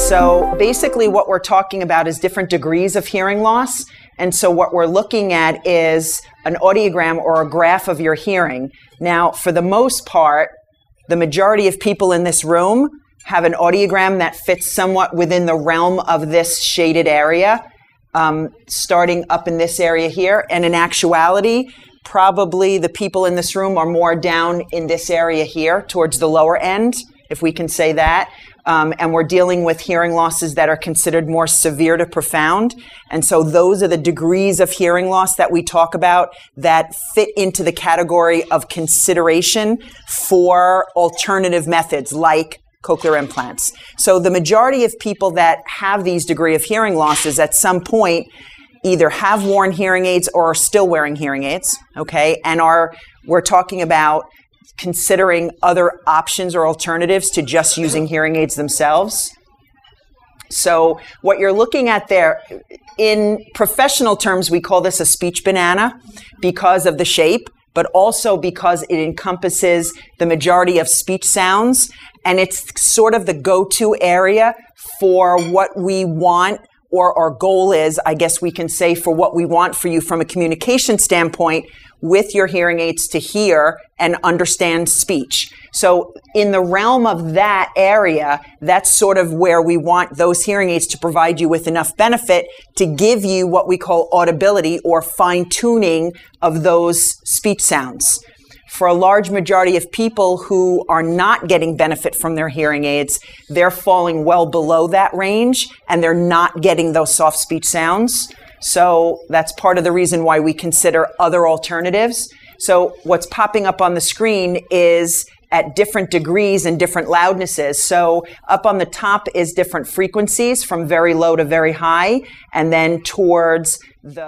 So basically what we're talking about is different degrees of hearing loss. And so what we're looking at is an audiogram or a graph of your hearing. Now, for the most part, the majority of people in this room have an audiogram that fits somewhat within the realm of this shaded area, starting up in this area here. And in actuality, probably the people in this room are more down in this area here towards the lower end, if we can say that. And we're dealing with hearing losses that are considered more severe to profound. And so those are the degrees of hearing loss that we talk about that fit into the category of consideration for alternative methods like cochlear implants. So the majority of people that have these degree of hearing losses at some point either have worn hearing aids or are still wearing hearing aids, okay? And we're talking about considering other options or alternatives to just using hearing aids themselves. So what you're looking at there, in professional terms, we call this a speech banana because of the shape, but also because it encompasses the majority of speech sounds, and it's sort of the go-to area for what we want, or our goal is, I guess we can say, for what we want for you from a communication standpoint with your hearing aids to hear and understand speech. So in the realm of that area, that's sort of where we want those hearing aids to provide you with enough benefit to give you what we call audibility or fine-tuning of those speech sounds. For a large majority of people who are not getting benefit from their hearing aids, they're falling well below that range and they're not getting those soft speech sounds. So that's part of the reason why we consider other alternatives. So what's popping up on the screen is at different degrees and different loudnesses. So up on the top is different frequencies from very low to very high, and then towards the